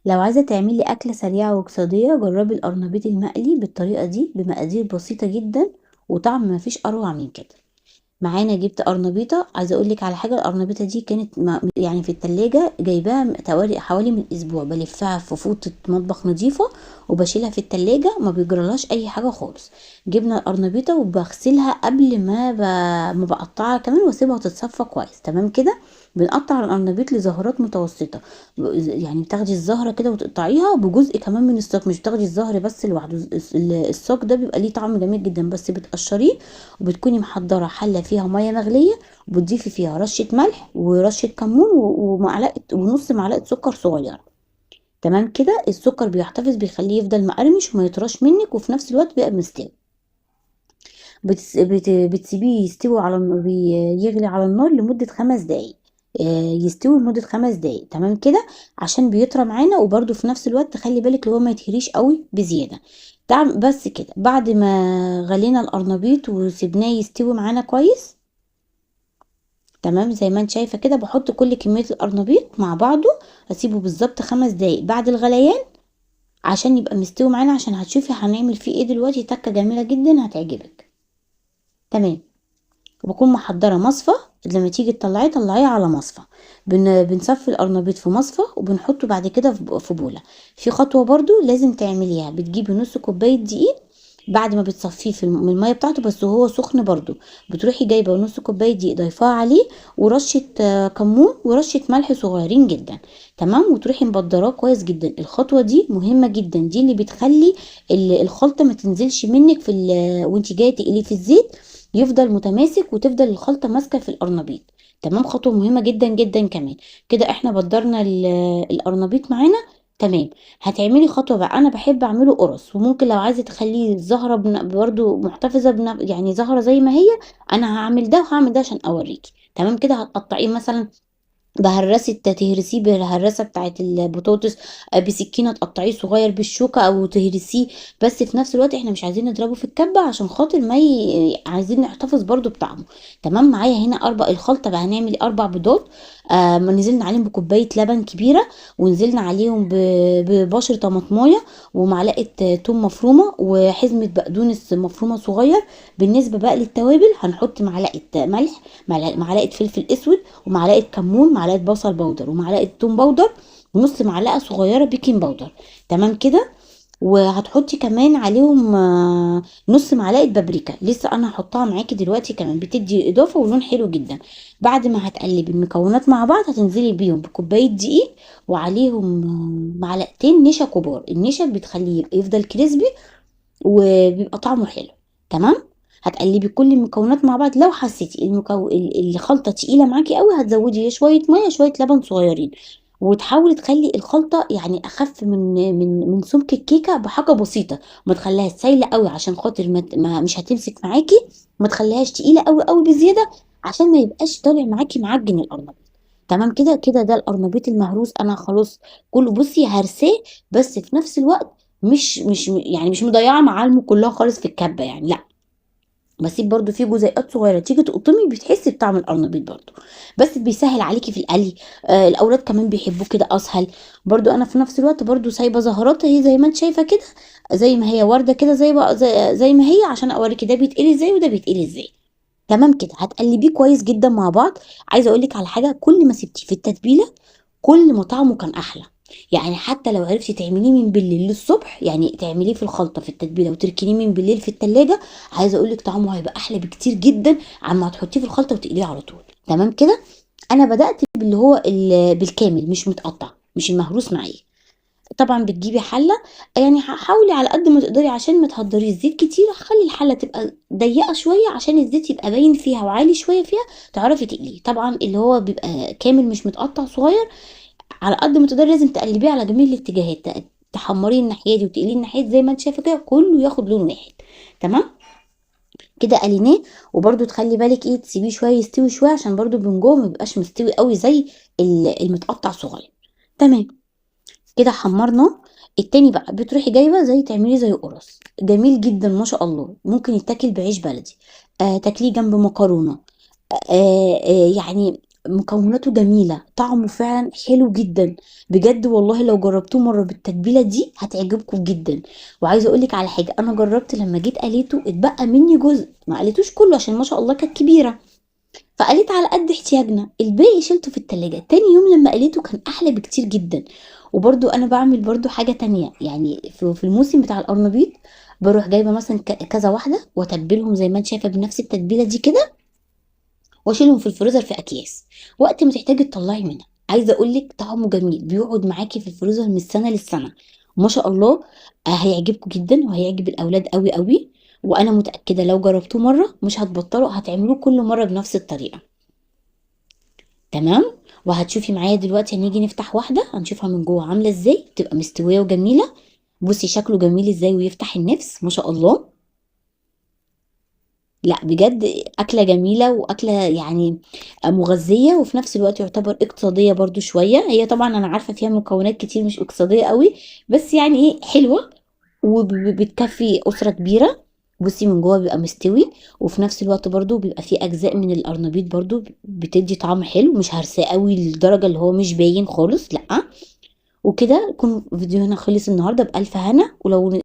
لو عايزة تعملي أكلة سريعة واقتصادية جربي القرنبيط المقلي بالطريقة دي بمقادير بسيطة جدا، وطعم مفيش أروع من كده. معانا جبت قرنبيطة، عايزة اقولك على حاجة، القرنبيطة دي كانت يعني في التلاجة جايباها حوالي من اسبوع، بلفها في فوطة مطبخ نظيفة وبشيلها في التلاجة، ما بيجرالهاش اي حاجة خالص. جبنا القرنبيطة وبغسلها قبل ما بقطعها كمان واسيبها تتصفى كويس. تمام كده. بنقطع القرنبيط لزهرات متوسطة، يعني بتاخدي الزهرة كده وتقطعيها بجزء كمان من الساق، مش بتاخدي الزهر بس لوحده، الساق ده بيبقى ليه طعم جميل جدا، بس بتقشريه وبتكوني محضره حله فيها ميه مغليه، وبتضيفي فيها رشه ملح ورشه كمون ومعلقه ونص معلقه سكر صغيره. تمام كده. السكر بيحتفظ بيخليه يفضل مقرمش وما يطراش منك، وفي نفس الوقت بيبقى مستوي. بتسيبيه يستوي على يغلي على النار لمده 5 دقايق. يستوي لمده 5 دقايق. تمام كده. عشان بيطرى معانا، وبرده في نفس الوقت تخلي بالك اللي هو ما يتهريش قوي بزياده. بس كده. بعد ما غلينا القرنبيط وسيبناه يستوي معانا كويس، تمام زي ما انت شايفه كده، بحط كل كميه القرنبيط مع بعضه، اسيبه بالظبط 5 دقايق بعد الغليان عشان يبقى مستوي معانا. عشان هتشوفي هنعمل فيه ايه دلوقتي، تكه جميله جدا هتعجبك. تمام. وبكون محضره مصفى، لما تيجي تطلعيه طلعيه على مصفى. بنصفي القرنبيط في مصفى وبنحطه بعد كده في بوله. في خطوه برضو لازم تعمليها، بتجيبي نص كوبايه دقيق بعد ما بتصفيه من الميه بتاعته بس وهو سخن برضو، بتروحي جايبه نص كوبايه دقيق ضيفاها عليه، ورشه كمون ورشه ملح صغيرين جدا. تمام. وتروحي مبدراه كويس جدا. الخطوه دي مهمه جدا، دي اللي بتخلي الخلطه ما تنزلش منك وانت جايه تقليه في الزيت، يفضل متماسك وتفضل الخلطة ماسكة في القرنبيط. تمام. خطوة مهمة جدا جدا كمان. كده احنا بدرنا القرنبيط معانا. تمام. هتعملي خطوة بقى، انا بحب اعمله قرص، وممكن لو عايزة تخليه الزهرة برضو محتفظة يعني زهرة زي ما هي. انا هعمل ده وهعمل ده عشان اوريكي. تمام كده. هتقطعيه مثلا بهرسة، تهرسيه بالهرسة بتاعت البطاطس، بسكينة تقطعيه صغير بالشوكة او تهرسيه. بس في نفس الوقت احنا مش عايزين نضربه في الكبة عشان خاطر ما عايزين نحتفظ برضو بطعمه. تمام. معايا هنا الخلطة بقى هنعمل 4 بيضات. ما نزلنا عليهم بكوباية لبن كبيرة، ونزلنا عليهم ببشر طماطمايه، ومعلقة توم مفرومة، وحزمة بقدونس مفرومة صغير. بالنسبة بقى للتوابل هنحط معلقة ملح، معلقة فلفل اسود، ومعلقه كمون، معلقه بصل بودر، ومعلقه توم بودر، ونص معلقه صغيره بيكنج باودر. تمام كده. وهتحطي كمان عليهم نص معلقه بابريكا، لسه انا هحطها معاكي دلوقتي كمان، بتدي اضافه ولون حلو جدا. بعد ما هتقلبي المكونات مع بعض هتنزلي بيهم بكوبايه دقيق، وعليهم معلقتين نشا كبار. النشا بتخليه يفضل كريسبي وبيبقى طعمه حلو. تمام. هتقلبي كل المكونات مع بعض. لو حسيتي الخلطه تقيله معاكي قوي، هتزودي شويه ميه شويه لبن صغيرين، وتحاولي تخلي الخلطه يعني اخف من سمك الكيكه بحاجه بسيطه. ما تخليهاش سايله قوي عشان خاطر مش هتمسك معاكي. ما تخليهاش تقيله قوي قوي بزياده عشان ما يبقاش طالع معاكي معجن القرنبيط. تمام كده. كده ده القرنبيط المهروس انا خلاص كله بصي هرساه، بس في نفس الوقت مش يعني مش مضيعه معالمه كلها خالص في الكبه يعني، لا، بسيب برضو فيه جزيئات صغيره تيجي تقطمي بتحسي بطعم القرنبيط برضو، بس بيسهل عليكي في القلي. الاولاد كمان بيحبوه كده اسهل. برضو انا في نفس الوقت برضو سايبه زهرات اهي زي ما انت شايفه كده، زي ما هي ورده كده، زي ما هي، عشان اوريكي ده بيتقلي ازاي وده بيتقلي ازاي. تمام كده. هتقلبيه كويس جدا مع بعض. عايزه اقول لك على حاجه، كل ما سبتيه في التتبيله كل ما طعمه كان احلى. يعني حتى لو عرفتي تعمليه من بالليل للصبح، يعني تعمليه في الخلطه في التتبيله وتركنيه من بالليل في التلاجة، عايزه اقول لك طعمه هيبقى احلى بكتير جدا عما تحطيه في الخلطه وتقليه على طول. تمام كده. انا بدات باللي هو بالكامل مش متقطع، مش المهروس معايا. طبعا بتجيبي حله، يعني حاولي على قد ما تقدري عشان ما تهدريش زيت كتير، خلي الحله تبقى ضيقه شويه عشان الزيت يبقى باين فيها وعالي شويه فيها، تعرفي تقليه. طبعا اللي هو بيبقى كامل مش متقطع صغير، على قد ما تقدري لازم تقلبيه على جميع الاتجاهات، تحمريه الناحيه دي وتقليه الناحيه دي زي ما انت شايفه كده، كله ياخد لون واحد. تمام كده قليناه. وبرده تخلي بالك ايه، تسيبيه شويه يستوي شويه عشان برده من جوه ما بيبقاش مستوي قوي زي المتقطع صغير. تمام كده حمرناه. التاني بقى بتروحي جايبه زي تعملي زي قرص جميل جدا ما شاء الله، ممكن يتاكل بعيش بلدي، تاكليه جنب مكرونه، يعني مكوناته جميلة، طعمه فعلا حلو جدا بجد والله. لو جربتوه مرة بالتتبيلة دي هتعجبكم جدا. وعايزة اقولك على حاجة، انا جربت لما جيت قليته اتبقى مني جزء، ما قليتوش كله عشان ما شاء الله كانت كبيرة، فقليت على قد احتياجنا، الباقي شلته في التلاجة. تاني يوم لما قليته كان احلى بكتير جدا. وبرضو انا بعمل برضو حاجة تانية، يعني في الموسم بتاع القرنبيط بروح جايبة مثلا كذا واحدة واتبلهم زي ما انت شايفة بنفس التتبيلة دي كده، واشيلهم في الفريزر في اكياس، وقت ما تحتاجي تطلعي منها. عايزه اقول لك طعمه جميل، بيقعد معاكي في الفريزر من السنه للسنه، ما شاء الله. هيعجبكم جدا وهيعجب الاولاد قوي قوي. وانا متاكده لو جربتوه مره مش هتبطلوا، هتعملوه كل مره بنفس الطريقه. تمام. وهتشوفي معايا دلوقتي، هنيجي نفتح واحده هنشوفها من جوه عامله ازاي، تبقى مستويه وجميله. بصي شكله جميل ازاي ويفتح النفس ما شاء الله. لا بجد أكلة جميلة وأكلة يعني مغذية، وفي نفس الوقت يعتبر اقتصادية برضو شوية. هي طبعا أنا عارفة فيها مكونات كتير مش اقتصادية قوي، بس يعني ايه حلوة وبتكفي أسرة كبيرة. بصي من جوه بيبقى مستوي، وفي نفس الوقت برضو بيبقى فيه أجزاء من القرنبيط برضو بتدي طعم حلو، مش هرساه قوي للدرجة اللي هو مش باين خالص، لأ. وكده يكون فيديو هنا خلص النهاردة بألف هنا. ولو